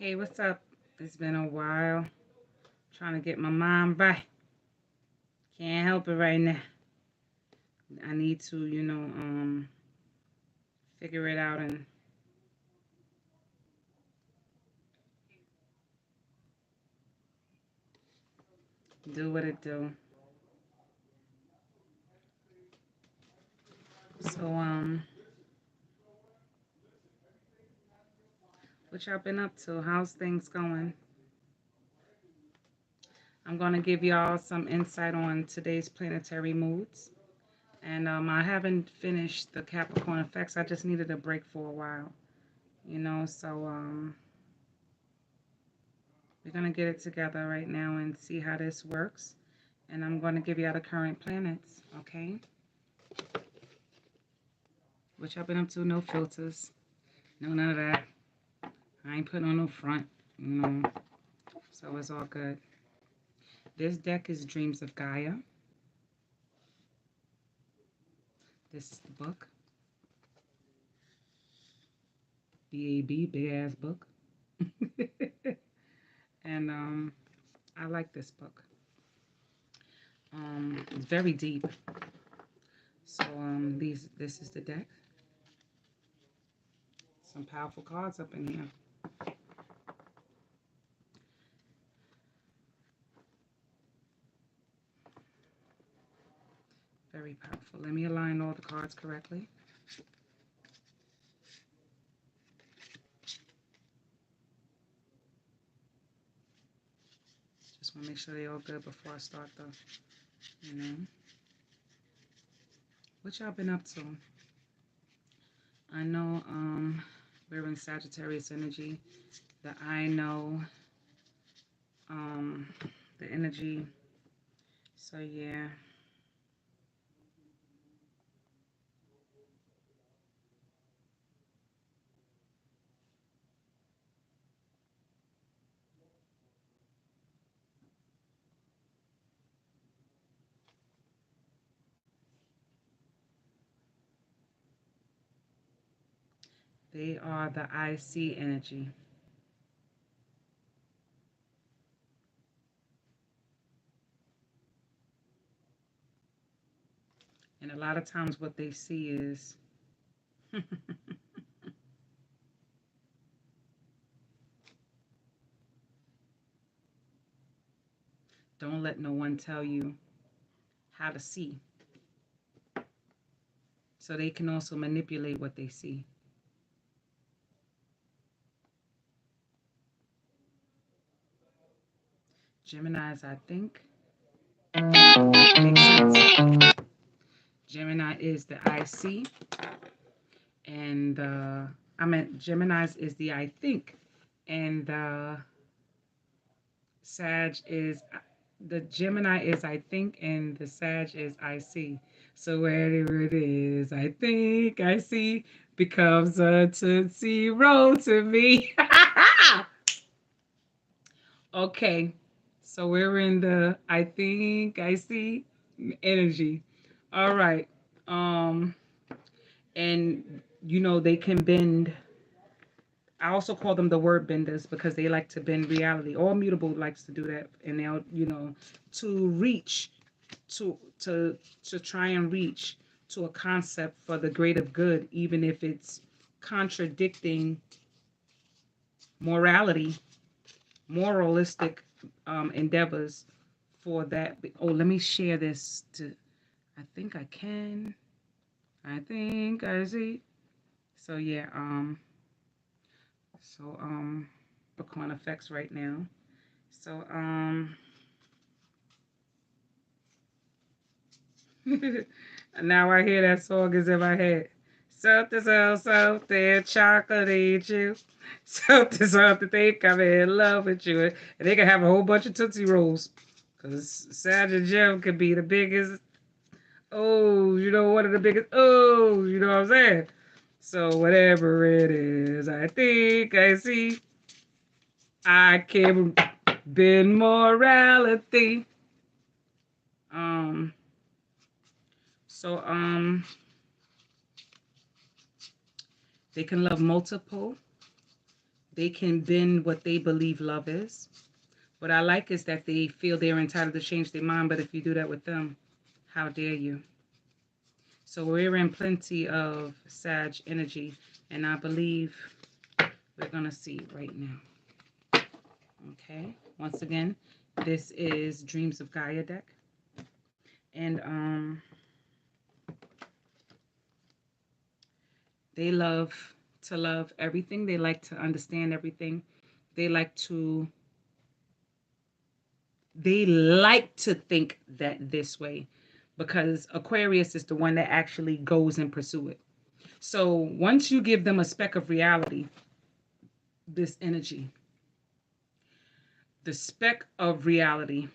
Hey, what's up? It's been a while. Trying to get my mind right. Can't help it right now. I need to, figure it out and do what it do. So, what y'all been up to? How's things going? I'm gonna give y'all some insight on today's planetary moods. And I haven't finished the Capricorn effects. I just needed a break for a while, So we're gonna get it together right now and see how this works. And I'm gonna give y'all the current planets, okay? What y'all been up to? No filters. No, none of that. I ain't putting on no front, you know. So it's all good. This deck is Dreams of Gaia. This is the book. BAB, big ass book. And I like this book. It's very deep. So this is the deck. Some powerful cards up in here. Very powerful. Let me align all the cards correctly. Just want to make sure they're all good before I start the. What y'all been up to? I know we're in Sagittarius energy. The I know the energy. So yeah. They are the I see energy. And a lot of times what they see is don't let no one tell you how to see. So they can also manipulate what they see. Geminis, I think. Makes sense. Gemini is the I see. And Geminis is the I think. And Sag is the Gemini is I think, and the Sag is I see. So wherever it is, I think I see becomes a Tootsie Roll to me. Okay, so we're in the I think I see energy. All right. Um, and they can bend. I also call them the word benders because they like to bend reality. All mutable likes to do that, and they'll, to reach, to try and reach to a concept for the greater good, even if it's contradicting morality, moralistic endeavors for that. Oh, let me share this to. I think I can. I think I see. So yeah. Bitcoin effects right now. So now I hear that song is in my head. Something so something chocolate eat you. Something something think I'm in love with you. And they can have a whole bunch of Tootsie Rolls. Because Sag and Jim could be the biggest, oh, one of the biggest, oh, you know what I'm saying? So whatever it is, I think I see. I can bend morality. Um, so they can love multiple. They can bend what they believe love is. What I like is that they feel they're entitled to change their mind, but if you do that with them, how dare you? So we're in plenty of Sag energy, and I believe we're going to see right now. Okay, once again, this is Dreams of Gaia deck. And they love to love everything. They like to understand everything. They like to think that this way, because Aquarius is the one that actually goes and pursue it. So once you give them a speck of reality, this energy, the speck of reality,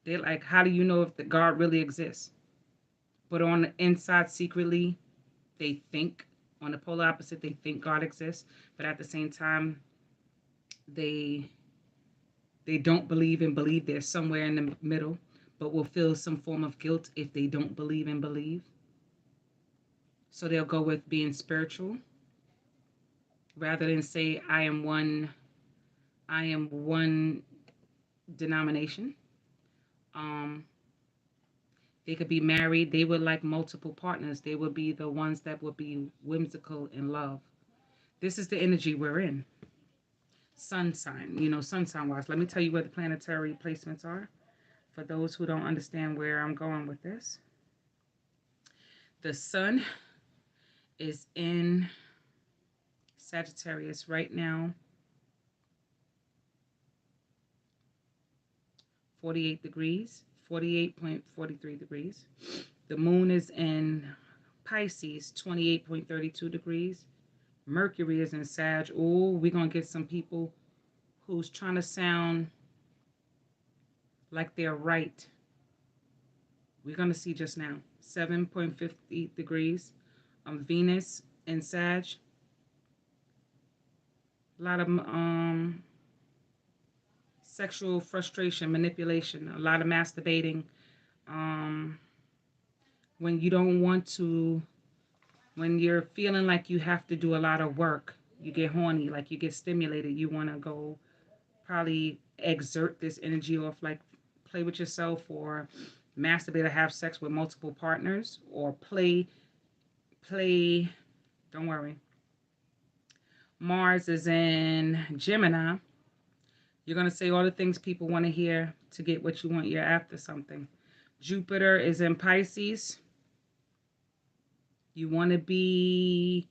they're like, how do you know if the God really exists? But on the inside, secretly, they think, on the polar opposite, they think God exists, but at the same time, they don't believe and believe. They're somewhere in the middle, but will feel some form of guilt if they don't believe and believe. So they'll go with being spiritual rather than say, I am one denomination. Um, they could be married. They would like multiple partners. They would be the ones that would be whimsical in love. This is the energy we're in. Sun sign, sun sign wise. Let me tell you where the planetary placements are for those who don't understand where I'm going with this. The sun is in Sagittarius right now, 48 degrees, 48.43 degrees. The moon is in Pisces, 28.32 degrees. Mercury is in Sag. Oh, we're going to get some people who's trying to sound like they're right. We're going to see just now. 7.50 degrees. Venus in Sag. A lot of sexual frustration, manipulation, a lot of masturbating. When you don't want to, when you're feeling like you have to do a lot of work, you get horny, like you get stimulated, you want to go probably exert this energy off, like play with yourself or masturbate or have sex with multiple partners or play, don't worry. Mars is in Gemini. You're going to say all the things people want to hear to get what you want. You're after something. Jupiter is in Pisces. You want to do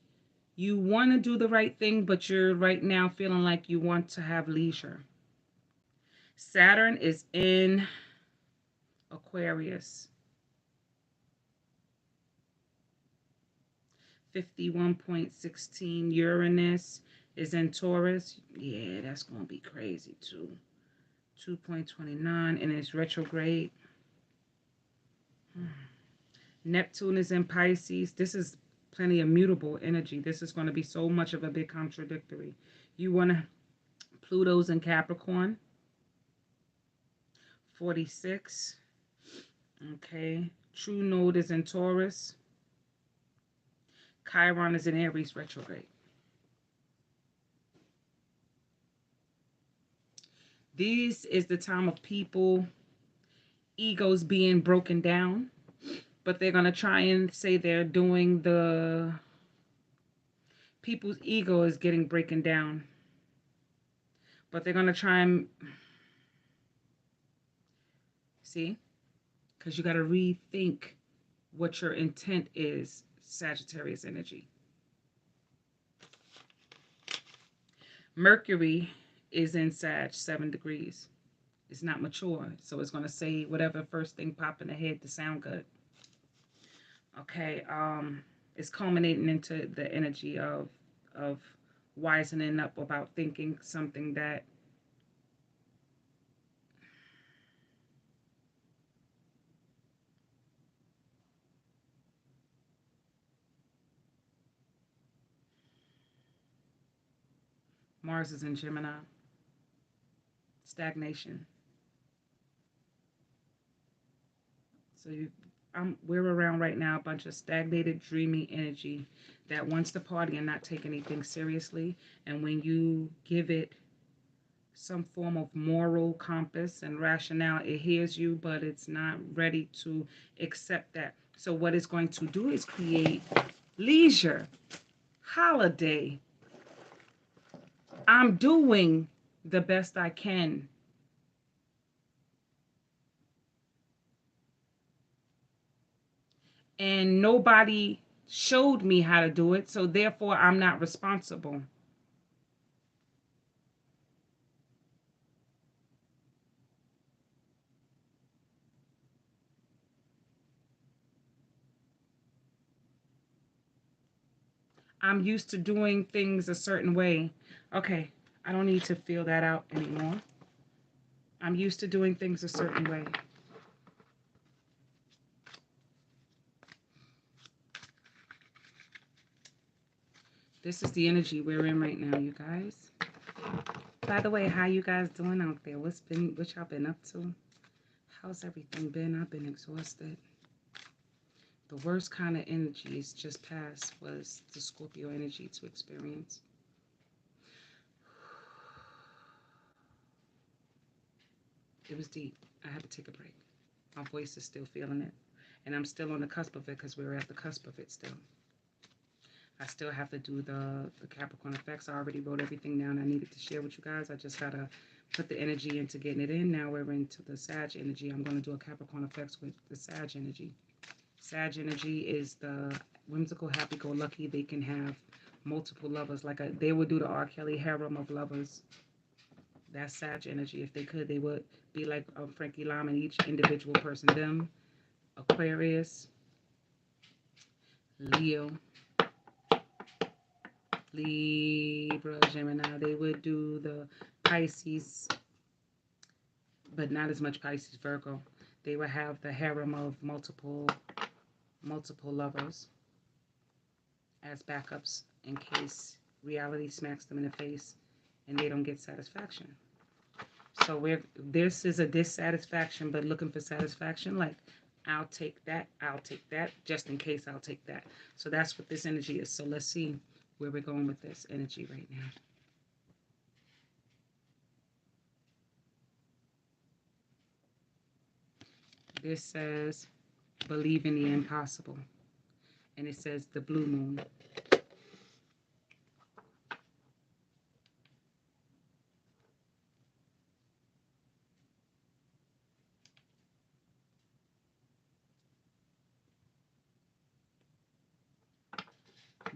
the right thing, but you're right now feeling like you want to have leisure. Saturn is in Aquarius. 51.16. Uranus is in Taurus. Yeah, that's going to be crazy too. 2.29, and it's retrograde. Neptune is in Pisces. This is plenty of mutable energy. This is going to be so much of a big contradictory. You want to, Pluto's in Capricorn. 46. Okay. True Node is in Taurus. Chiron is in Aries retrograde. This is the time of people, egos being broken down, but they're going to try and say they're doing the, people's ego is getting broken down, but they're going to try and, see, because you got to rethink what your intent is, Sagittarius energy. Mercury is in Sag, 7 degrees. It's not mature, so it's going to say whatever first thing pop in the head to sound good. Okay, it's culminating into the energy of wisening up about thinking something that Mars is in Gemini. Stagnation. So we're around right now a bunch of stagnated, dreamy energy that wants to party and not take anything seriously. And when you give it some form of moral compass and rationale, it hears you, but it's not ready to accept that. So what it's going to do is create leisure, holiday. I'm doing the best I can. And nobody showed me how to do it, so therefore I'm not responsible. I'm used to doing things a certain way. Okay, I don't need to feel that out anymore. I'm used to doing things a certain way. This is the energy we're in right now, you guys. By the way, how you guys doing out there? What y'all been up to? How's everything been? I've been exhausted. The worst kind of energies just passed was the Scorpio energy to experience. It was deep. I had to take a break. My voice is still feeling it. And I'm still on the cusp of it because we're at the cusp of it still. I still have to do the Capricorn effects. I already wrote everything down I needed to share with you guys. I just got to put the energy into getting it in. Now we're into the Sag energy. I'm going to do a Capricorn effects with the Sag energy. Sag energy is the whimsical, happy-go-lucky. They can have multiple lovers. They would do the R. Kelly harem of lovers. That's Sag energy. If they could, they would be like Frankie Lyman, each individual person. Them, Aquarius, Leo, Libra, Gemini. They would do the Pisces, but not as much Pisces, Virgo. They would have the harem of multiple lovers as backups in case reality smacks them in the face and they don't get satisfaction. So this is a dissatisfaction, but looking for satisfaction, like I'll take that, just in case I'll take that. So that's what this energy is. So let's see where we're going with this energy right now. This says, believe in the impossible. And it says the blue moon.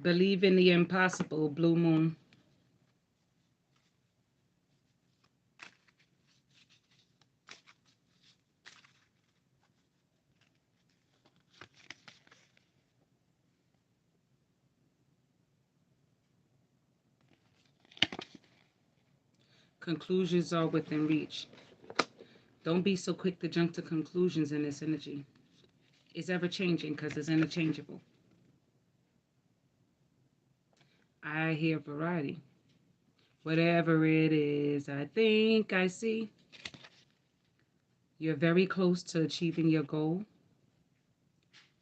Believe in the impossible, blue moon. Conclusions are within reach. Don't be so quick to jump to conclusions in this energy. It's ever changing because it's interchangeable. I hear variety. Whatever it is, I think I see. You're very close to achieving your goal.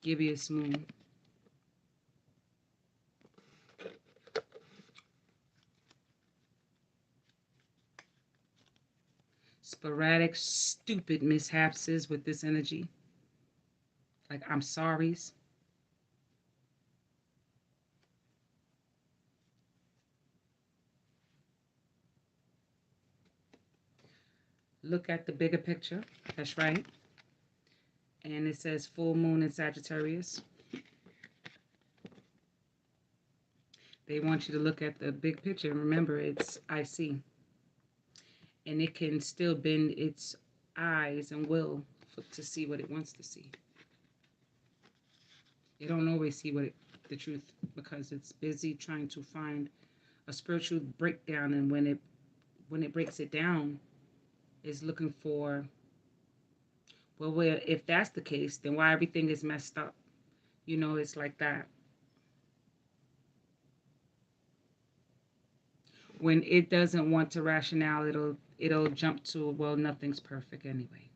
Gibbous moon. Sporadic, stupid mishaps with this energy. Like I'm sorry's. Look at the bigger picture. That's right. And it says full moon in Sagittarius. They want you to look at the big picture. And remember, it's I see. And it can still bend its eyes and will to see what it wants to see. It don't always see the truth because it's busy trying to find a spiritual breakdown. And when it breaks it down, is looking for, well, if that's the case, then why everything is messed up? It's like that. When it doesn't want to rationale, it'll jump to, well, nothing's perfect anyway.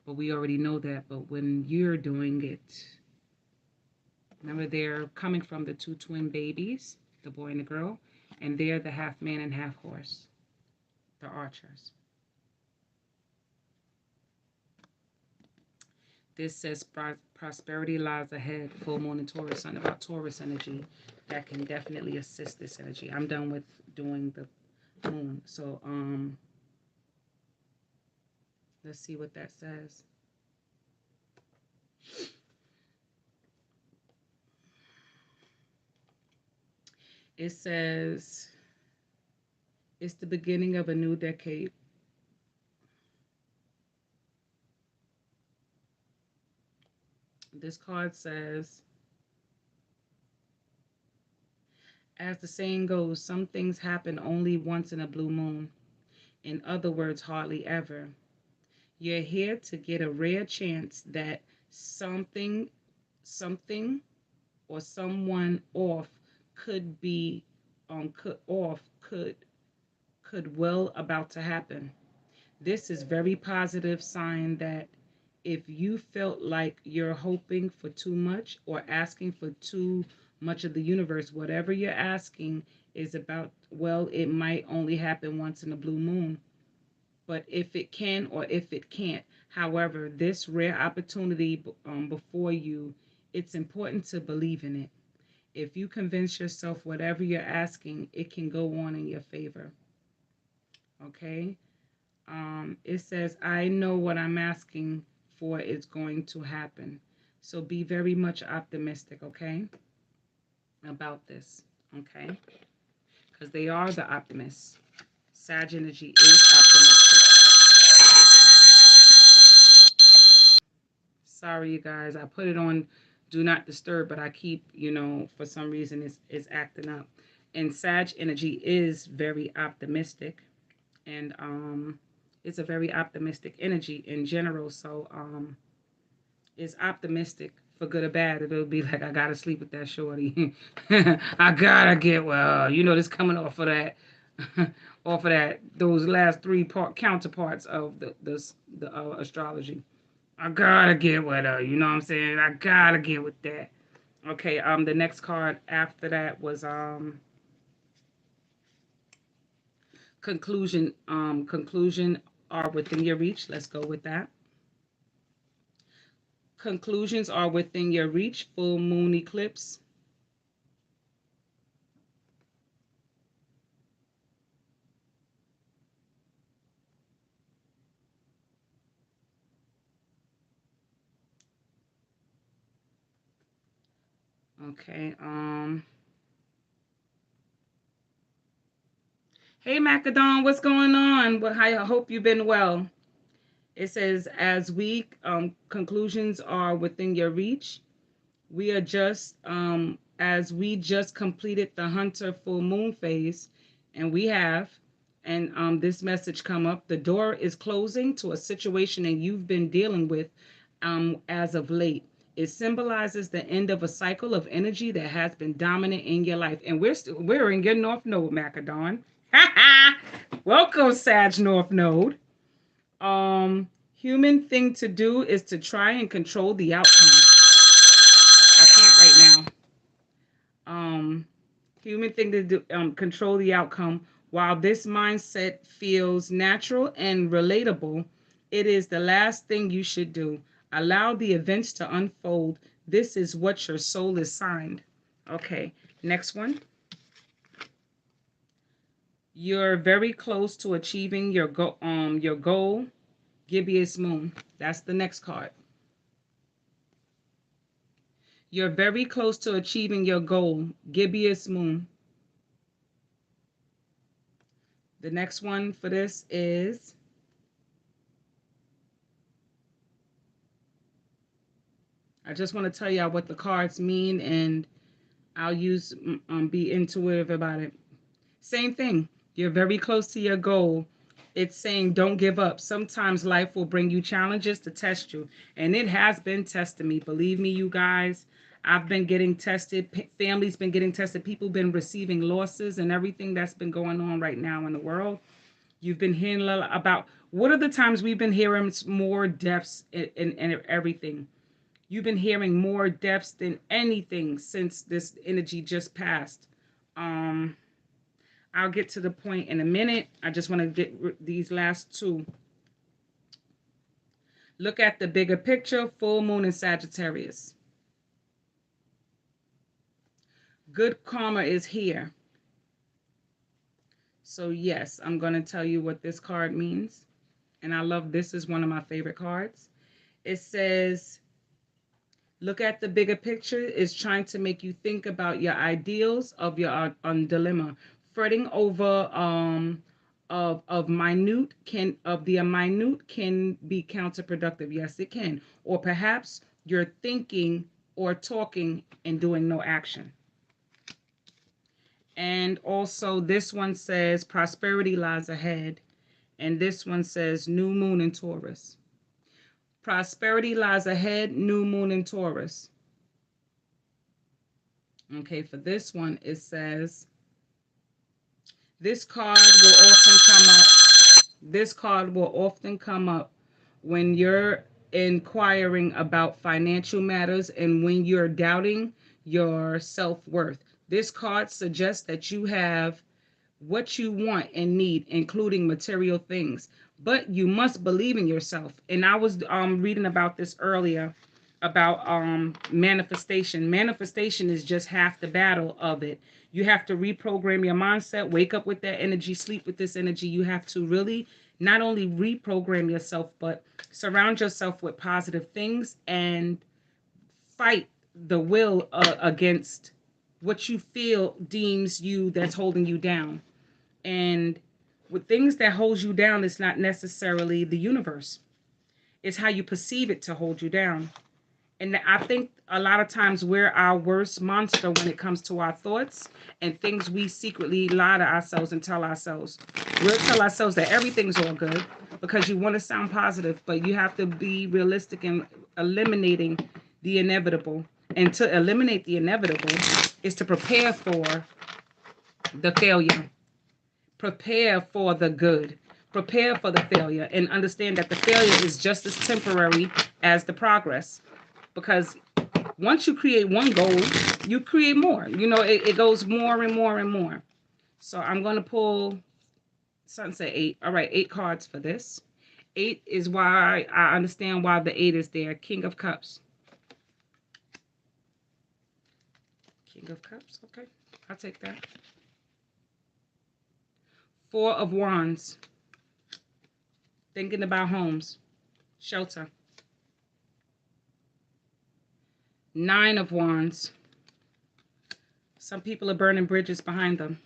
But we already know that. But when you're doing it, Remember, they're coming from the two twin babies, the boy and the girl, and they're the half man and half horse, the archers. This says prosperity lies ahead, full moon and Taurus, something about Taurus energy that can definitely assist this energy. I'm done with doing the moon. So let's see what that says. It says it's the beginning of a new decade. This card says, as the saying goes, some things happen only once in a blue moon. In other words, hardly ever. You're here to get a rare chance that something or someone off could be could well about to happen. This is very positive sign that if you felt like you're hoping for too much or asking for too much of the universe, whatever you're asking is about, well, it might only happen once in a blue moon. But if it can or if it can't, however, this rare opportunity before you, it's important to believe in it. If you convince yourself whatever you're asking, it can go on in your favor. Okay? It says, I know what I'm asking for is going to happen. So be very much optimistic, okay, about this, okay? Because they are the optimists. Sag energy is optimistic. Sorry, you guys. I put it on do not disturb, but I keep, for some reason it's acting up. And Sag energy is very optimistic. And it's a very optimistic energy in general. So it's optimistic for good or bad. It'll be like, I gotta sleep with that shorty. I gotta get well. This coming off of that, off of that. Those last three counterparts of the astrology. I gotta get with her. You know what I'm saying? I gotta get with that. Okay. The next card after that was conclusion. Conclusion are within your reach. Let's go with that. Conclusions are within your reach. Full moon eclipse. Okay. Hey Macadon, what's going on? Well, I hope you've been well. It says as we conclusions are within your reach. We are just as we just completed the Hunter full moon phase, and we have, and this message come up. The door is closing to a situation that you've been dealing with as of late. It symbolizes the end of a cycle of energy that has been dominant in your life, and we're in your North Node, Macadon. Welcome, Sag North Node. Human thing to do is to try and control the outcome. I can't right now. Human thing to do, control the outcome. While this mindset feels natural and relatable, it is the last thing you should do. Allow the events to unfold. This is what your soul is signed. Okay, next one. You're very close to achieving your goal. Gibeah's moon. That's the next card. You're very close to achieving your goal. Gibeah's moon. The next one for this is I just want to tell y'all what the cards mean, and I'll be intuitive about it. Same thing. You're very close to your goal. It's saying don't give up. Sometimes life will bring you challenges to test you, and it has been testing me. Believe me, you guys. I've been getting tested. Family's been getting tested. People been receiving losses and everything that's been going on right now in the world. You've been hearing about what are the times we've been hearing more deaths and everything. You've been hearing more depths than anything since this energy just passed. Um, I'll get to the point in a minute. I just want to get these last two. Look at the bigger picture, full moon in Sagittarius. Good karma is here. So yes, I'm going to tell you what this card means. And I love this is one of my favorite cards. It says, look at the bigger picture is trying to make you think about your ideals of your dilemma. Fretting over of minute can of the minute can be counterproductive. Yes, it can. Or perhaps you're thinking or talking and doing no action. And also this one says prosperity lies ahead. And this one says new moon in Taurus. Prosperity lies ahead, new moon in Taurus. Okay, for this one, it says, this card will often come up. This card will often come up when you're inquiring about financial matters and when you're doubting your self-worth. This card suggests that you have what you want and need, including material things. But you must believe in yourself. And I was reading about this earlier about manifestation. Manifestation is just half the battle of it. You have to reprogram your mindset, wake up with that energy, sleep with this energy. You have to really not only reprogram yourself, but surround yourself with positive things and fight the will against what you feel deems you that's holding you down. And with things that hold you down, it's not necessarily the universe. It's how you perceive it to hold you down. And I think a lot of times we're our worst monster when it comes to our thoughts and things we secretly lie to ourselves and tell ourselves. We'll tell ourselves that everything's all good because you want to sound positive, but you have to be realistic in eliminating the inevitable. And to eliminate the inevitable is to prepare for the failure. Prepare for the good. Prepare for the failure and understand that the failure is just as temporary as the progress. Because once you create one goal, you create more. You know, it goes more and more and more. So I'm going to pull, something say 8. All right, 8 cards for this. 8 is why I understand why the 8 is there. King of Cups. King of Cups. Okay, I'll take that. 4 of Wands. Thinking about homes, shelter. 9 of Wands. Some people are burning bridges behind them.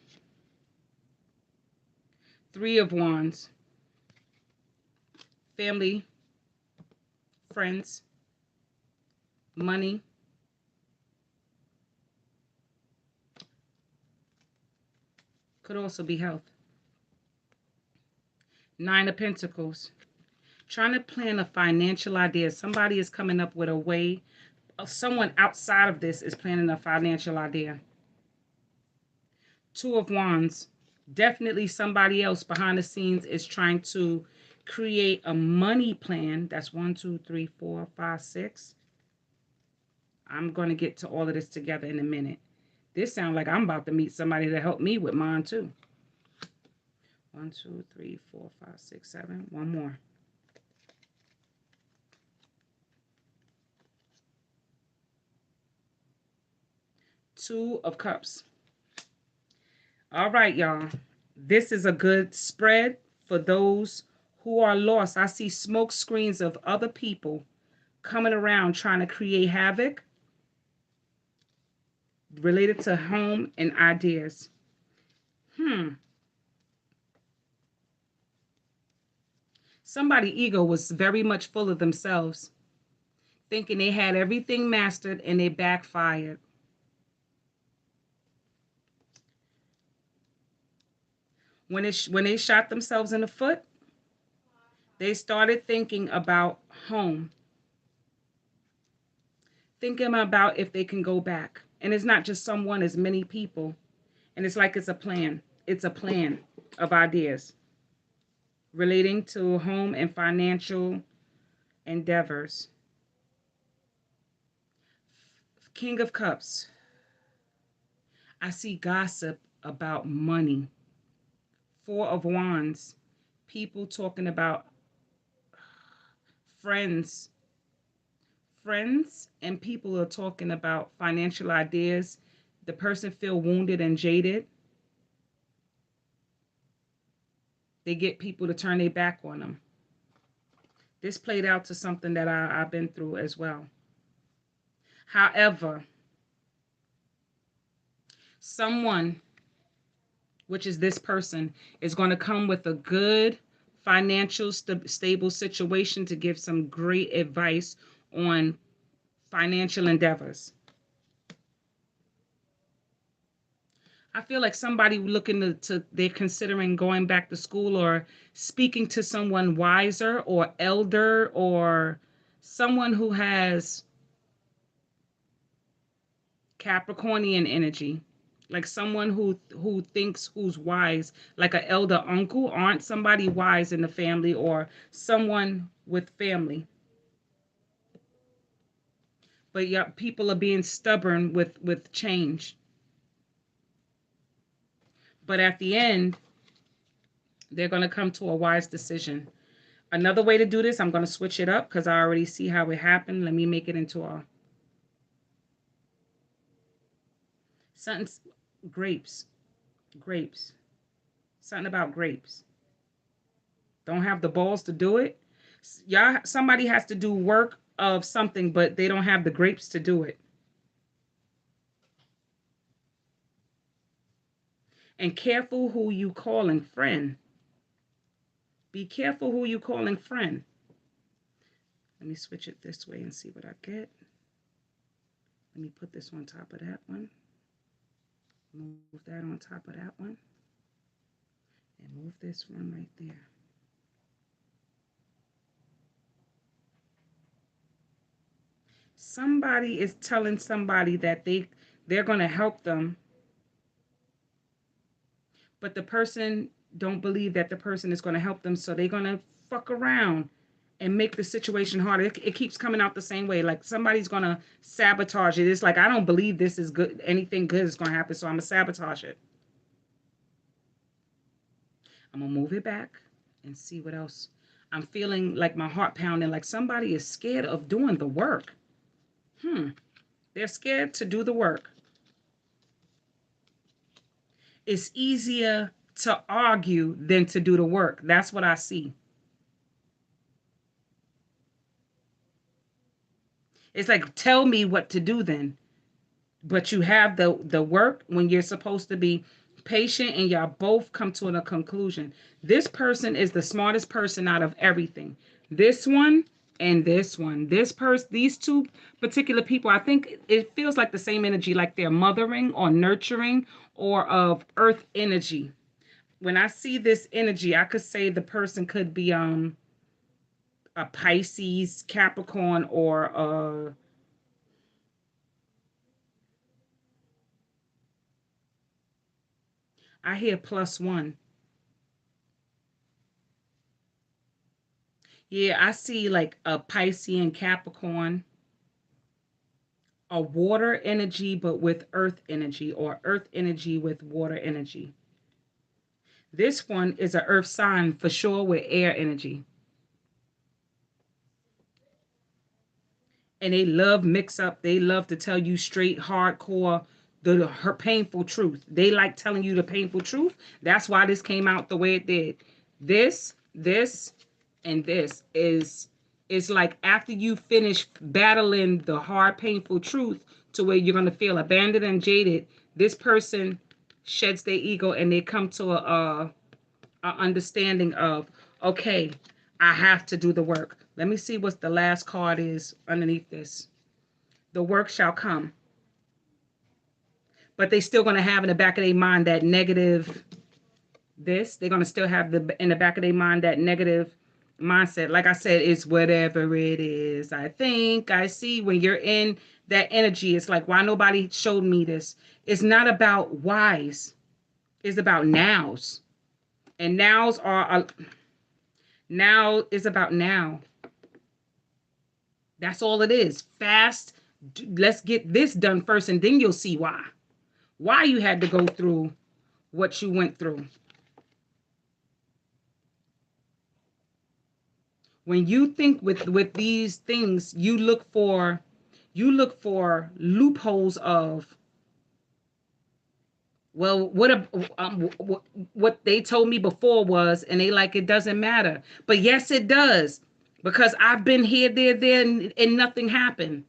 3 of Wands. Family, friends, money. Could also be health. 9 of Pentacles. Trying to plan a financial idea. Somebody is coming up with a way. Someone outside of this is planning a financial idea. 2 of Wands. Definitely somebody else behind the scenes is trying to create a money plan. That's 1, 2, 3, 4, 5, 6. I'm going to get to all of this together in a minute. This sounds like I'm about to meet somebody to help me with mine too. 1, 2, 3, 4, 5, 6, 7. One more. 2 of Cups. All right, y'all. This is a good spread for those who are lost. I see smoke screens of other people coming around trying to create havoc related to home and ideas. Somebody's ego was very much full of themselves, thinking they had everything mastered and they backfired. When they shot themselves in the foot, they started thinking about home, thinking about if they can go back. And it's not just someone, it's many people. And it's like it's a plan. It's a plan of ideas relating to home and financial endeavors. King of Cups. I see gossip about money. Four of Wands. People talking about friends. Friends and people are talking about financial ideas. The person feel wounded and jaded. They get people to turn their back on them. This played out to something that I've been through as well. However, someone, which is this person, is going to come with a good financial stable situation to give some great advice on financial endeavors. I feel like somebody looking they're considering going back to school or speaking to someone wiser or elder or someone who has Capricornian energy, like someone who thinks who's wise, like an elder uncle, aren't somebody wise in the family or someone with family. But yeah, people are being stubborn with change. But at the end, they're going to come to a wise decision. Another way to do this, I'm going to switch it up because I already see how it happened. Let me make it into a sentence. Grapes, grapes, something about grapes. Don't have the balls to do it. Y'all, somebody has to do work of something, but they don't have the grapes to do it. And careful who you calling friend. Be careful who you calling friend. Let me switch it this way and see what I get. Let me put this on top of that one. Move that on top of that one. And move this one right there. Somebody is telling somebody that they're going to help them, but the person don't believe that the person is going to help them, so they're going to fuck around and make the situation harder. It keeps coming out the same way. Like somebody's going to sabotage it. It's like, I don't believe this is good. Anything good is going to happen, so I'm going to sabotage it. I'm going to move it back and see what else. I'm feeling like my heart pounding, like somebody is scared of doing the work. They're scared to do the work. It's easier to argue than to do the work. That's what I see. It's like, tell me what to do then. But you have the work when you're supposed to be patient and y'all both come to a conclusion. This person is the smartest person out of everything. This one and this one. These two particular people, I think it feels like the same energy, like they're mothering or nurturing or of earth energy. When I see this energy, I could say the person could be a Pisces, Capricorn, or I hear +1. Yeah, I see like a Pisces and Capricorn, a water energy, but with earth energy, or earth energy with water energy. This one is an earth sign for sure with air energy. And they love mix up. They love to tell you straight, hardcore, her painful truth. They like telling you the painful truth. That's why this came out the way it did. This, and this is like after you finish battling the hard, painful truth to where you're gonna feel abandoned and jaded. This person sheds their ego and they come to a understanding of, okay, I have to do the work. Let me see what the last card is underneath this. The work shall come. But they still going to have in the back of their mind that negative this. They're going to still have in the back of their mind that negative mindset. Like I said, it's whatever it is. I think I see when you're in that energy. It's like, why nobody showed me this? It's not about whys. It's about nows. And nows are now is about now. That's all it is. Fast, Let's get this done first, and then you'll see why you had to go through what you went through. When you think with these things, you look for loopholes of, well, what they told me before was, and they like, it doesn't matter. But yes, it does, because I've been here, there, and nothing happened.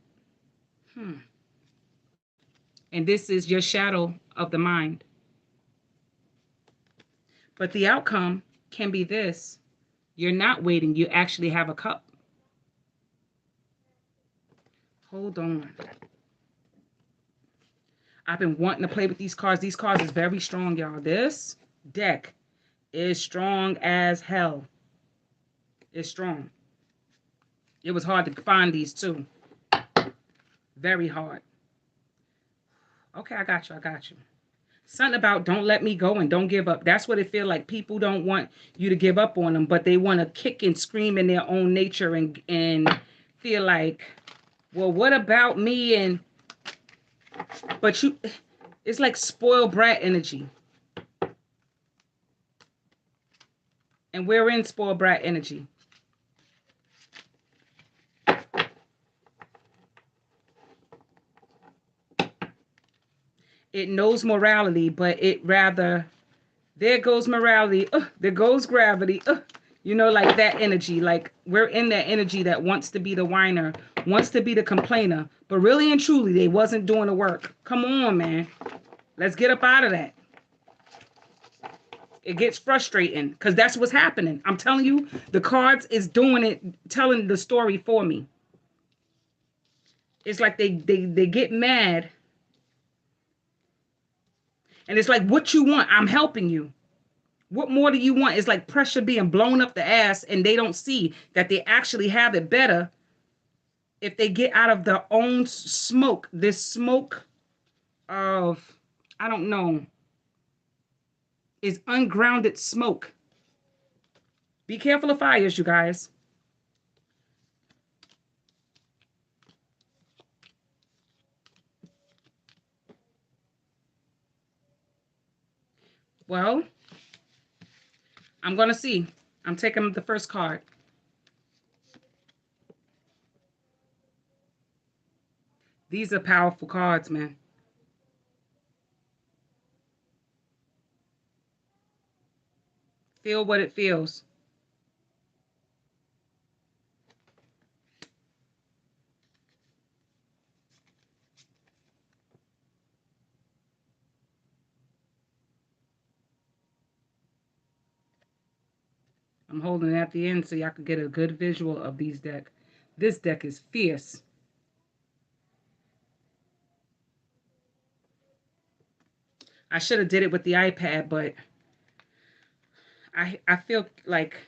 And this is your shadow of the mind. But the outcome can be this: you're not waiting. You actually have a cup. Hold on. I've been wanting to play with these cards. These cards is very strong, y'all. This deck is strong as hell. It's strong. It was hard to find these too. Very hard. Okay, I got you. I got you. Something about don't let me go and don't give up. That's what it feels like. People don't want you to give up on them, but they want to kick and scream in their own nature and feel like, well, what about me? And but you, it's like spoiled brat energy. And we're in spoiled brat energy. It knows morality, but it rather, there goes morality, there goes gravity, you know, like that energy. Like we're in that energy that wants to be the whiner, wants to be the complainer, but really and truly, they wasn't doing the work. Come on, man. Let's get up out of that. It gets frustrating because that's what's happening. I'm telling you, the cards is doing it, telling the story for me. It's like they get mad. And it's like, what you want? I'm helping you. What more do you want? It's like pressure being blown up the ass, and they don't see that they actually have it better if they get out of their own smoke. This smoke of, I don't know, is ungrounded smoke. Be careful of fires, you guys. Well, I'm going to see. I'm taking the first card. These are powerful cards, man. Feel what it feels. I'm holding it at the end so y'all can get a good visual of these deck. This deck is fierce. I should have did it with the iPad, but I feel like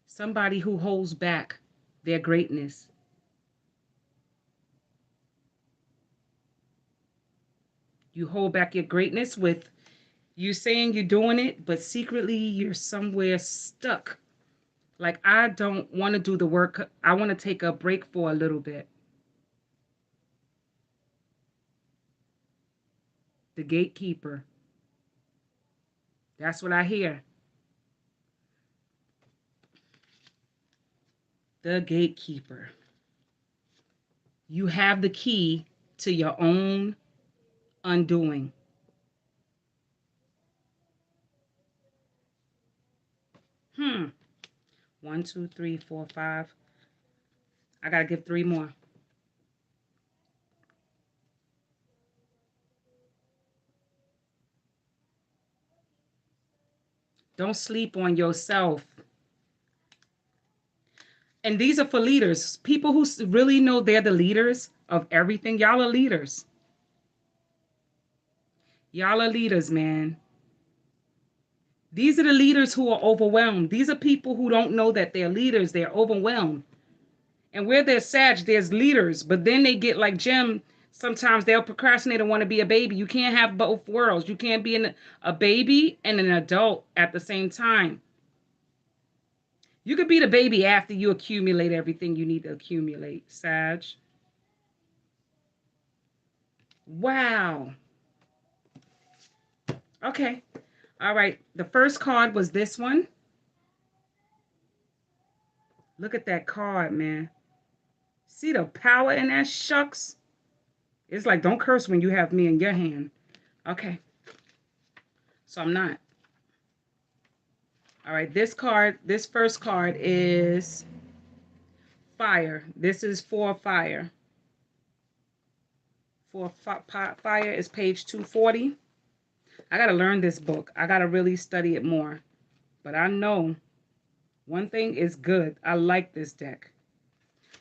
somebody who holds back their greatness. You hold back your greatness with you saying you're doing it, but secretly you're somewhere stuck. Like, I don't want to do the work. I want to take a break for a little bit. The gatekeeper. That's what I hear. The gatekeeper. You have the key to your own undoing. Hmm. 1, 2, 3, 4, 5. I got to give 3 more. Don't sleep on yourself. And these are for leaders, people who really know they're the leaders of everything. Y'all are leaders. Y'all are leaders, man. These are the leaders who are overwhelmed. These are people who don't know that they're leaders. They're overwhelmed. And where there's Sag, there's leaders. But then they get like Jim. Sometimes they'll procrastinate and want to be a baby. You can't have both worlds. You can't be a baby and an adult at the same time. You could be the baby after you accumulate everything you need to accumulate, Sag. Wow. Okay. All right. The first card was this one. Look at that card, man. See the power in that, shucks? It's like, don't curse when you have me in your hand. Okay. So I'm not. All right. This first card is fire. This is for fire. For fire is page 240. I got to learn this book. I got to really study it more. But I know one thing is good. I like this deck.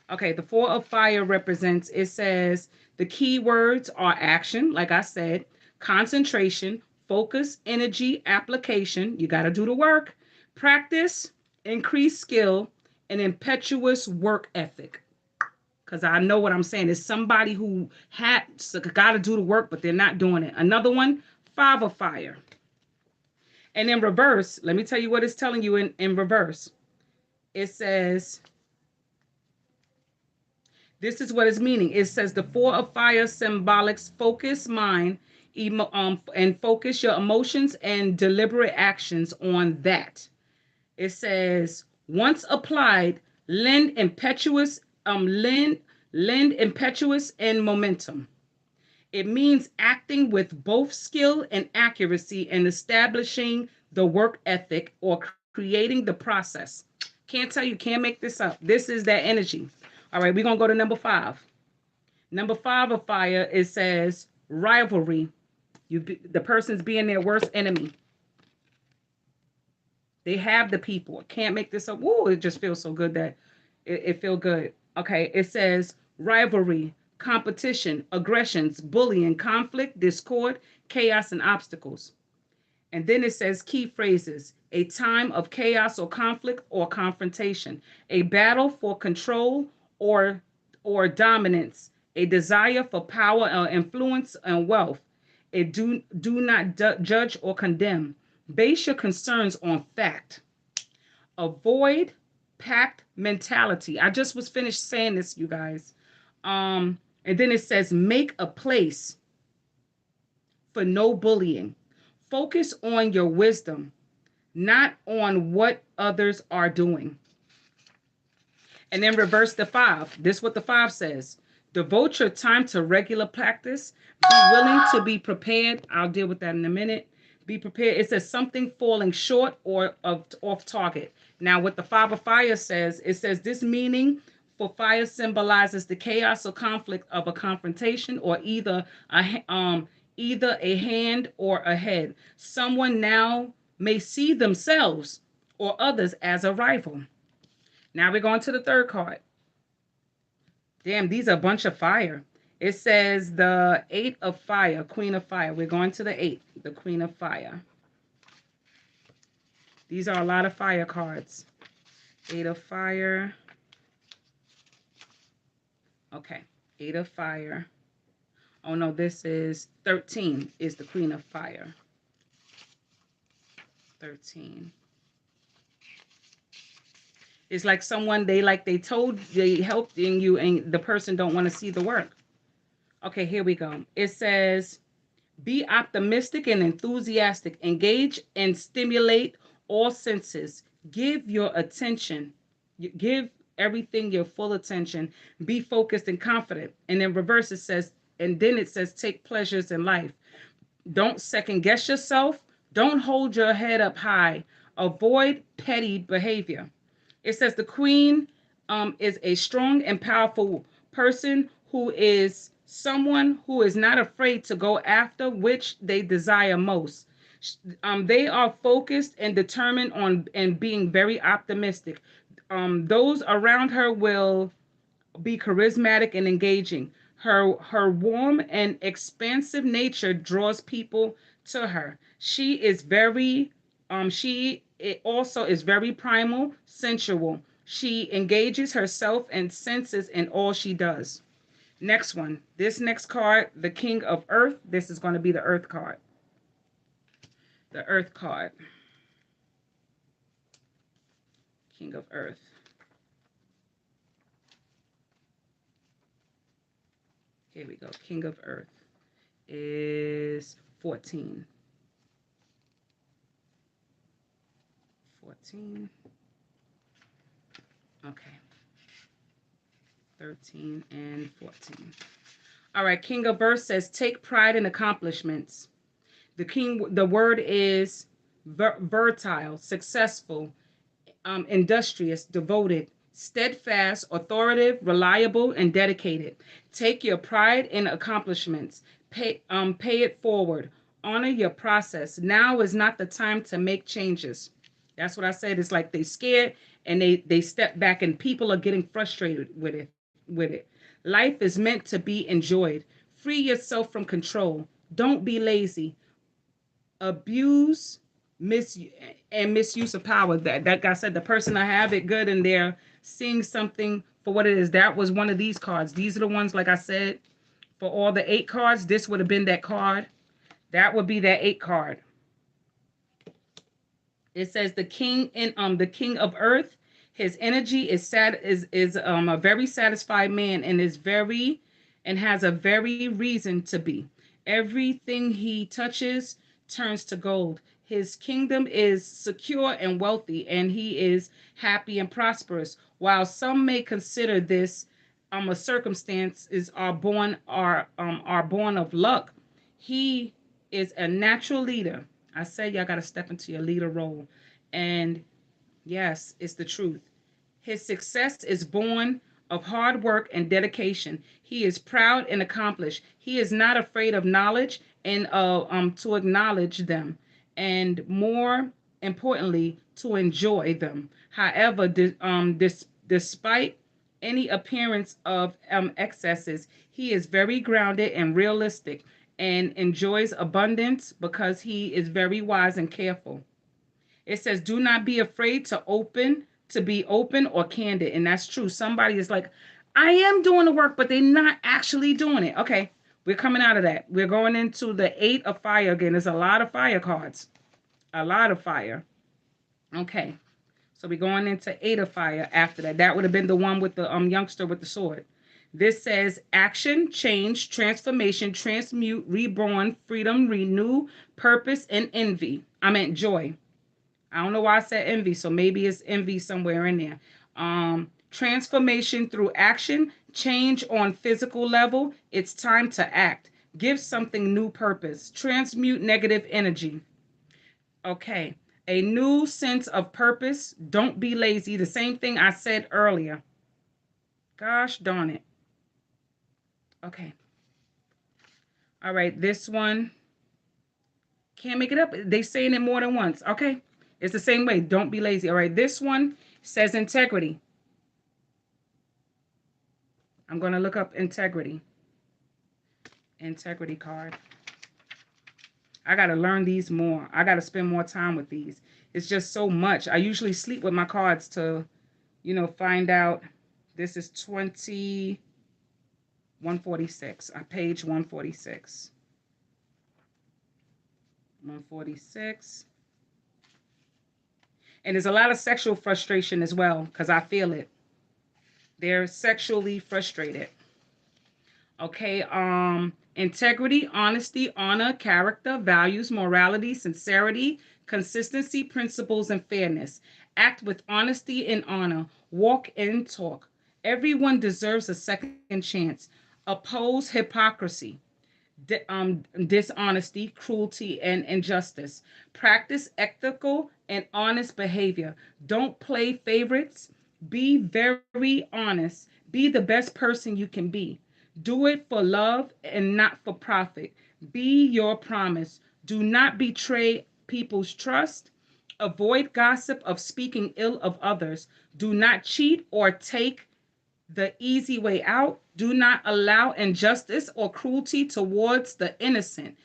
Okay, the Four of Fire represents, it says the key words are action, like I said, concentration, focus, energy, application. You got to do the work. Practice, increased skill, and impetuous work ethic. Because I know what I'm saying. It's somebody who got to do the work, but they're not doing it. Another one, Five of Fire. And in reverse, let me tell you what it's telling you in reverse. It says, this is what it's meaning. It says the Four of Fire symbolics focus mind and focus your emotions and deliberate actions on that. It says once applied, lend impetuous and momentum. It means acting with both skill and accuracy and establishing the work ethic or creating the process. Can't tell you, can't make this up. This is that energy. All right, we're going to go to number 5. Number 5 of fire, it says rivalry. The person's being their worst enemy. They have the people. Can't make this up. Woo, it just feels so good that it feels good. Okay, it says rivalry, competition, aggressions, bullying, conflict, discord, chaos, and obstacles. And then it says key phrases: a time of chaos or conflict or confrontation, a battle for control or dominance, a desire for power or influence and wealth. It do not judge or condemn. Base your concerns on fact. Avoid pact mentality. I just was finished saying this, you guys. And then it says make a place for no bullying. Focus on your wisdom, not on what others are doing. And then reverse the 5. This is what the 5 says. Devote your time to regular practice. Be willing to be prepared. I'll deal with that in a minute. Be prepared. It says something falling short or off target. Now, what the 5 of fire says, it says this meaning for fire symbolizes the chaos or conflict of a confrontation or either a hand or a head. Someone now may see themselves or others as a rival. Now we're going to the third card. Damn, these are a bunch of fire. It says the 8 of fire, Queen of Fire. We're going to the 8, the Queen of Fire. These are a lot of fire cards. 8 of Fire. Okay, 8 of Fire. Oh no, this is 13 is the Queen of Fire. 13. It's like someone they helped in you and the person don't want to see the work. Okay, here we go. It says be optimistic and enthusiastic. Engage and stimulate all senses. Give your attention. Give everything your full attention. Be focused and confident. And then reverse it says, and then it says take pleasures in life. Don't second guess yourself. Don't hold your head up high. Avoid petty behavior. It says the queen is a strong and powerful person who is someone who is not afraid to go after which they desire most. They are focused and determined on and being very optimistic. Those around her will be charismatic and engaging. Her warm and expansive nature draws people to her. She also is very primal, sensual. She engages herself and senses in all she does. Next one. This next card, the King of Earth. This is going to be the Earth card. The Earth card. King of Earth. Here we go. King of Earth. is 14. 14. Okay. 13 and 14. All right. King of Earth says, take pride in accomplishments. The word is fertile, successful, industrious, devoted, steadfast, authoritative, reliable, and dedicated. Take your pride in accomplishments. Pay it forward. Honor your process. Now is not the time to make changes. That's what I said. It's like they scared and they step back, and people are getting frustrated with it. Life is meant to be enjoyed. Free yourself from control. Don't be lazy. Abuse, mis and misuse of power. That guy said the person I have it good and they're seeing something for what it is. That was one of these cards. These are the ones, like I said, for all the 8 cards. This would have been that card. That would be that 8 card. It says the king of earth. His energy is a very satisfied man, and is very and has a very reason to be. Everything he touches turns to gold. His kingdom is secure and wealthy, and he is happy and prosperous. While some may consider this a circumstance is are born of luck, he is a natural leader. I say y'all got to step into your leader role. And yes, it's the truth. His success is born of hard work and dedication. He is proud and accomplished. He is not afraid of knowledge and to acknowledge them, and more importantly, to enjoy them. However, despite any appearance of excesses, he is very grounded and realistic, and enjoys abundance because he is very wise and careful. It says, do not be afraid to be open or candid. And that's true. Somebody is like, I am doing the work, but they're not actually doing it. Okay, we're coming out of that. We're going into the 8 of fire again. There's a lot of fire cards. A lot of fire. Okay. So we're going into 8 of fire after that. That would have been the one with the youngster with the sword. This says action, change, transformation, transmute, reborn, freedom, renew, purpose, and envy. I meant joy. I don't know why I said envy, so maybe it's envy somewhere in there. Transformation through action, change on physical level. It's time to act. Give something new purpose. Transmute negative energy. Okay. A new sense of purpose. Don't be lazy. The same thing I said earlier. Gosh darn it. Okay. All right. This one. Can't make it up. They saying it more than once. Okay. It's the same way. Don't be lazy. All right. This one says integrity. I'm going to look up integrity. Integrity card. I got to learn these more. I got to spend more time with these. It's just so much. I usually sleep with my cards to, find out. This is 146. Page 146. 146. And there's a lot of sexual frustration as well, because I feel it. They're sexually frustrated. Okay, integrity, honesty, honor, character, values, morality, sincerity, consistency, principles, and fairness. Act with honesty and honor. Walk and talk. Everyone deserves a second chance. Oppose hypocrisy, dishonesty, cruelty, and injustice. Practice ethical and honest behavior. Don't play favorites. Be very honest. Be the best person you can be. Do it for love and not for profit. Be your promise. Do not betray people's trust. Avoid gossip of speaking ill of others. Do not cheat or take the easy way out. Do not allow injustice or cruelty towards the innocent.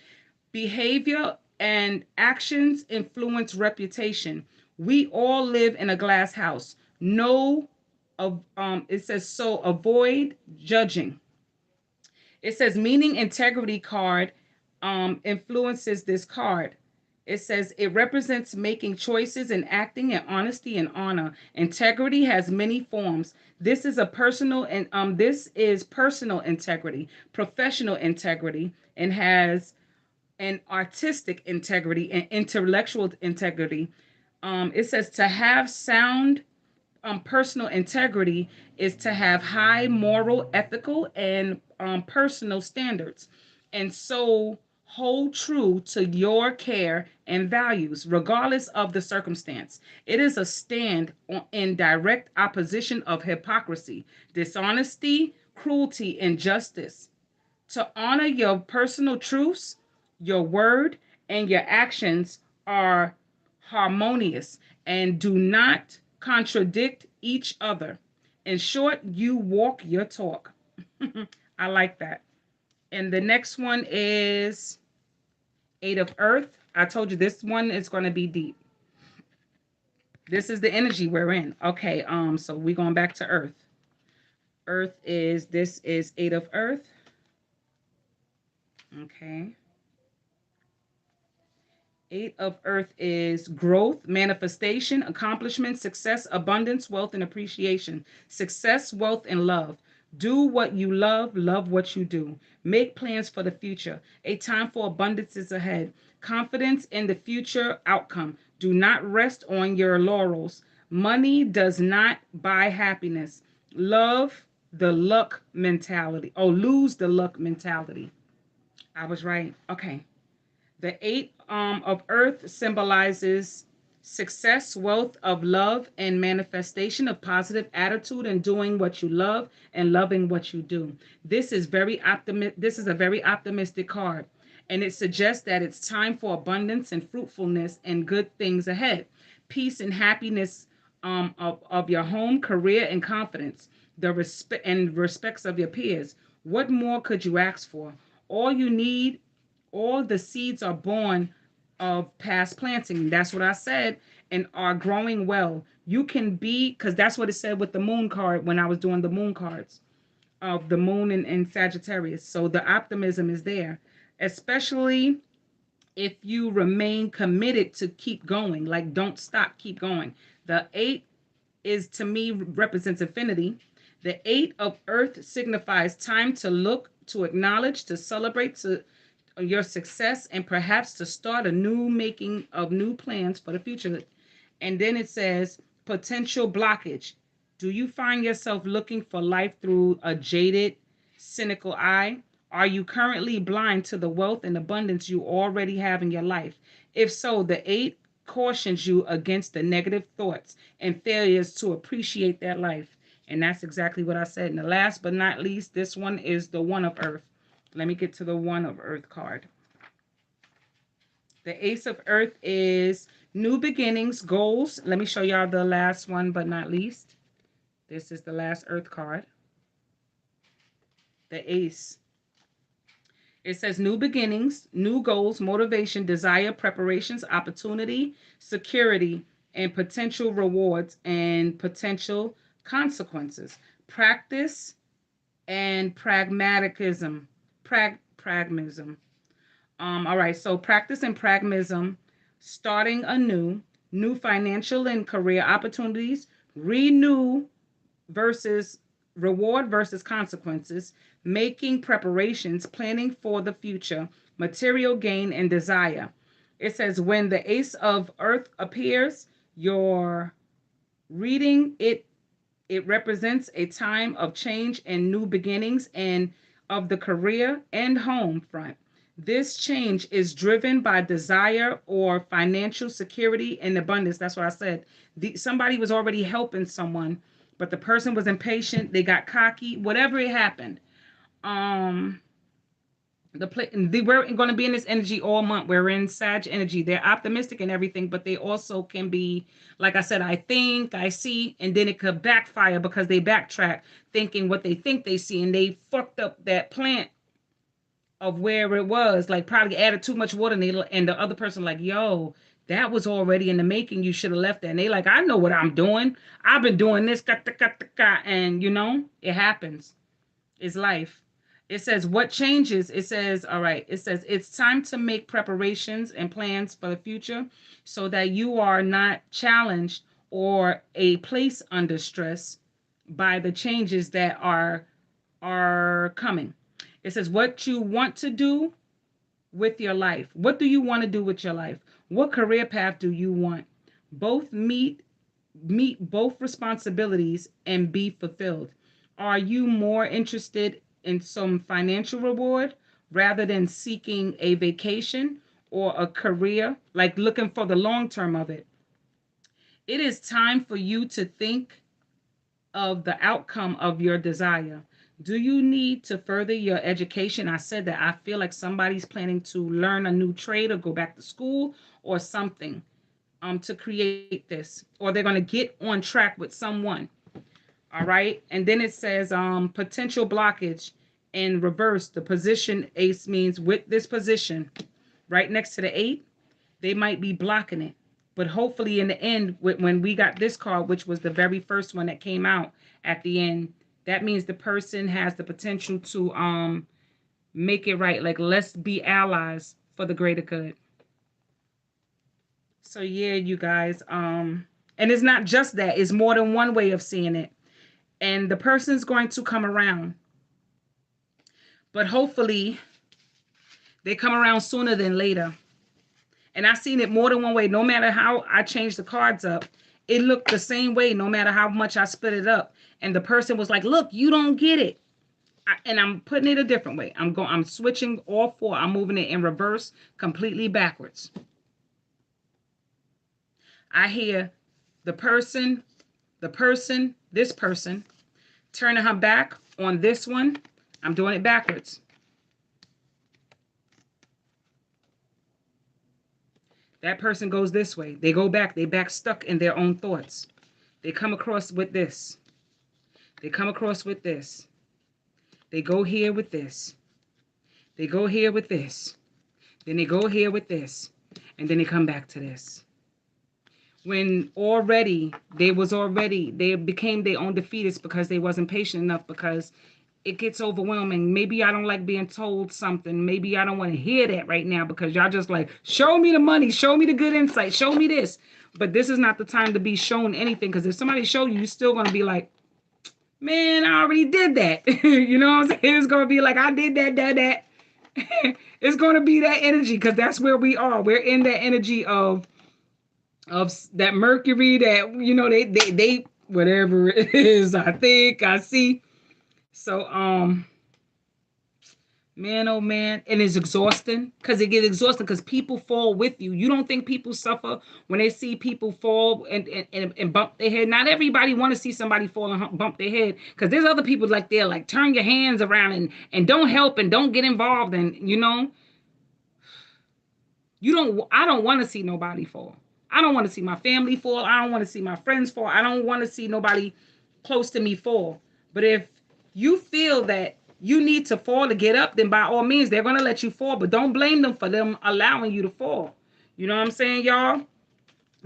Behavior and actions influence reputation. We all live in a glass house. No, it says so. Avoid judging. It says meaning integrity card influences this card. It says it represents making choices and acting in honesty and honor. Integrity has many forms. This is a personal and this is personal integrity, professional integrity, and has an artistic integrity and intellectual integrity. It says to have sound personal integrity is to have high moral, ethical, and personal standards. And so hold true to your care and values, regardless of the circumstance. It is a stand in direct opposition of hypocrisy, dishonesty, cruelty, and injustice. To honor your personal truths, your word, and your actions are harmonious and do not contradict each other. In short, you walk your talk. I like that. And the next one is Eight of Earth. I told you this one is going to be deep. This is the energy we're in. Okay, so we're going back to Earth. This is Eight of Earth. Okay. Eight of Earth is growth, manifestation, accomplishment, success, abundance, wealth, and appreciation. Success, wealth, and love. Do what you love, love what you do. Make plans for the future. A time for abundance is ahead. Confidence in the future outcome. Do not rest on your laurels. Money does not buy happiness. Love the luck mentality. Oh, lose the luck mentality. I was right. Okay. The Eight of Earth symbolizes success, wealth of love, and manifestation of positive attitude and doing what you love and loving what you do. This is a very optimistic card, and it suggests that it's time for abundance and fruitfulness and good things ahead. Peace and happiness of your home, career, and confidence. The respects of your peers. What more could you ask for? All you need all the seeds are born of past planting. That's what I said, and are growing well. You can be, because that's what it said with the moon card when I was doing the moon cards of the moon in Sagittarius. So the optimism is there, especially if you remain committed to keep going, like don't stop, keep going. The eight is to me represents infinity. The Eight of Earth signifies time to look, to acknowledge, to celebrate, to your success, and perhaps to start a new making of new plans for the future. And then it says potential blockage. Do you find yourself looking for life through a jaded, cynical eye? Are you currently blind to the wealth and abundance you already have in your life? If so, the eight cautions you against the negative thoughts and failures to appreciate that life. And that's exactly what I said. And the last but not least, this one is the One of Earth. Let me get to the One of Earth card. The Ace of Earth is new beginnings, goals. Let me show y'all the last one but not least. This is the last Earth card. The Ace. It says new beginnings, new goals, motivation, desire, preparations, opportunity, security, and potential rewards and potential consequences. Practice and pragmatism. Pragmatism. All right, so practice and pragmatism, starting anew, new financial and career opportunities, renew versus reward versus consequences, making preparations, planning for the future, material gain and desire. It says when the Ace of Earth appears, you're reading it. It represents a time of change and new beginnings and of the career and home front. This change is driven by desire or financial security and abundance. That's what I said. Somebody was already helping someone, but the person was impatient. They got cocky. Whatever it happened, we're going to be in this energy all month. We're in Sag energy. They're optimistic and everything, but they also can be, like I said, I think, I see, and then it could backfire because they backtrack, thinking what they think they see, and they fucked up that plant of where it was, like probably added too much water, and the other person like, yo, that was already in the making. You should have left that. And they like, I know what I'm doing. I've been doing this, and it happens. It's life. It says what changes. It says, all right, it says it's time to make preparations and plans for the future so that you are not challenged or a place under stress by the changes that are coming. It says what you want to do with your life. What do you want to do with your life? What career path do you want? Both meet both responsibilities and be fulfilled. Are you more interested in some financial reward rather than seeking a vacation or a career, like looking for the long term of it? It is time for you to think of the outcome of your desire. Do you need to further your education? I said that I feel like somebody's planning to learn a new trade or go back to school or something to create this, or they're going to get on track with someone. All right. And then it says potential blockage in reverse. The position ace means with this position right next to the eight, they might be blocking it. But hopefully in the end, when we got this card, which was the very first one that came out at the end, that means the person has the potential to make it right. Like, let's be allies for the greater good. So yeah, you guys, and it's not just that, it's more than one way of seeing it. And the person's going to come around. But hopefully they come around sooner than later. And I've seen it more than one way. No matter how I changed the cards up, it looked the same way no matter how much I split it up. And the person was like, look, you don't get it. And I'm putting it a different way. I'm switching all four. I'm moving it in reverse, completely backwards. I hear the person, this person, turning her back on this one. I'm doing it backwards. That person goes this way. They go back. They back stuck in their own thoughts. They come across with this. They come across with this. They go here with this. They go here with this. Then they go here with this. And then they come back to this. When already they became their own defeatists because they wasn't patient enough, because it gets overwhelming. Maybe I don't like being told something. Maybe I don't want to hear that right now because y'all just like, show me the money, show me the good insight, show me this. But this is not the time to be shown anything, because if somebody show you, you're still going to be like, man, I already did that. You know what I'm saying? It's going to be like, I did that. It's going to be that energy, because that's where we are. We're in that energy of that Mercury, that, you know, they whatever it is, I think, I see. So, man, oh man, and it's exhausting, because it gets exhausting because people fall with you. You don't think people suffer when they see people fall and bump their head? Not everybody want to see somebody fall and bump their head, because there's other people like they're like, turn your hands around and don't help and don't get involved, and I don't want to see nobody fall. I don't want to see my family fall. I don't want to see my friends fall. I don't want to see nobody close to me fall. But if you feel that you need to fall to get up, then by all means, they're going to let you fall. But don't blame them for them allowing you to fall. You know what I'm saying, y'all?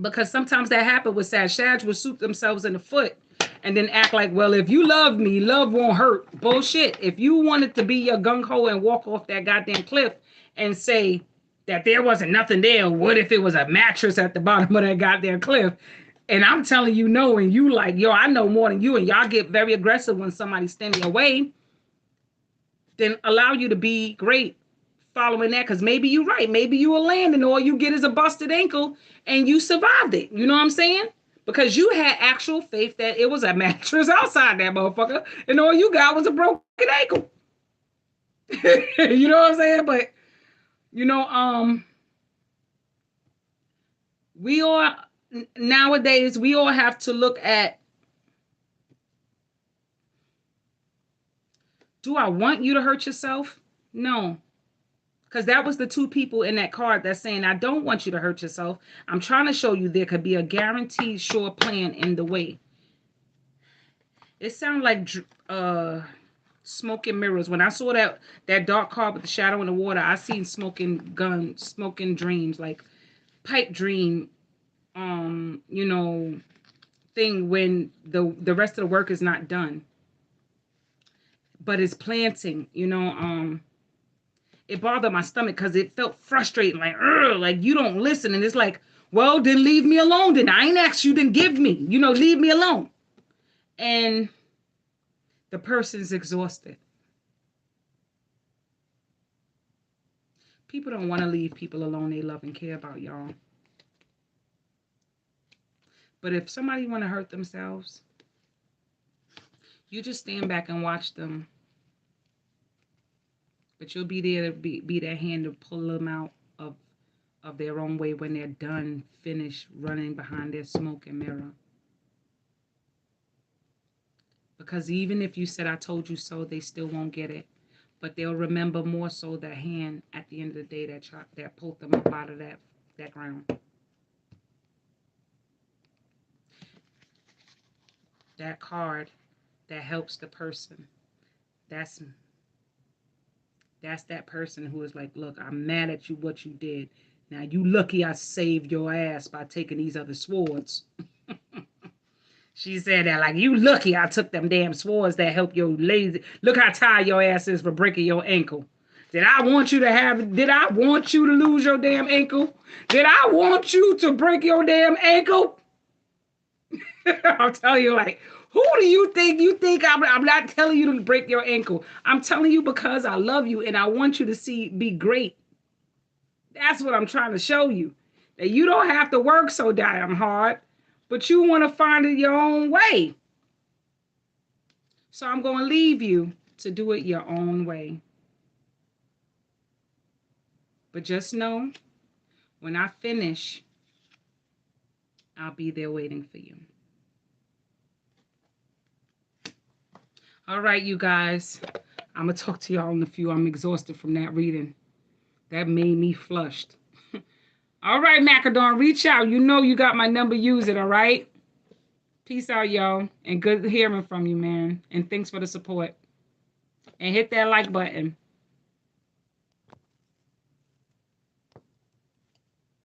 Because sometimes that happens with Sag. Sag will shoot themselves in the foot and then act like, well, if you love me, love won't hurt. Bullshit. If you wanted to be your gung-ho and walk off that goddamn cliff and say that there wasn't nothing there, what if it was a mattress at the bottom of that goddamn cliff? And I'm telling you no, and you like, yo, I know more than you, and y'all get very aggressive when somebody's standing away, then allow you to be great following that, because maybe you're right. Maybe you will land and all you get is a busted ankle and you survived it. You know what I'm saying? Because you had actual faith that it was a mattress outside that motherfucker and all you got was a broken ankle. You know what I'm saying? But, we all, nowadays, we all have to look at, do I want you to hurt yourself? No. Because that was the two people in that card that's saying, I don't want you to hurt yourself. I'm trying to show you there could be a guaranteed sure plan in the way. It sounded like smoke and mirrors. When I saw that dark card with the shadow in the water, I seen smoking guns, smoking dreams, like pipe dream, thing when the rest of the work is not done. but it's planting, you know. It bothered my stomach because it felt frustrating, like, ugh, like you don't listen. And it's like, well, then leave me alone. Then I ain't asked you, then give me, you know, leave me alone. And the person's exhausted. People don't want to leave people alone they love and care about, y'all. But if somebody want to hurt themselves, you just stand back and watch them. But you'll be there to be that hand to pull them out of their own way when they're done, finished running behind their smoke and mirror. Because even if you said, I told you so, they still won't get it. But they'll remember more so that hand at the end of the day that pulled them up out of that ground. That card that helps the person. That's that person who is like, look, I'm mad at you what you did. Now you lucky I saved your ass by taking these other swords. She said that like, you lucky I took them damn swords that help your lazy. Look how tired your ass is for breaking your ankle. Did I want you to lose your damn ankle? Did I want you to break your damn ankle? I'll tell you, like, who do you think I'm not telling you to break your ankle? I'm telling you because I love you and I want you to be great. That's what I'm trying to show you. That you don't have to work so damn hard, but you want to find it your own way. So I'm going to leave you to do it your own way. But just know, when I finish, I'll be there waiting for you. All right, you guys. I'm going to talk to y'all in a few. I'm exhausted from that reading. That made me flushed. All right, Macadon, reach out. You know you got my number. Use it, all right? Peace out, y'all. And good hearing from you, man. And thanks for the support. And hit that like button.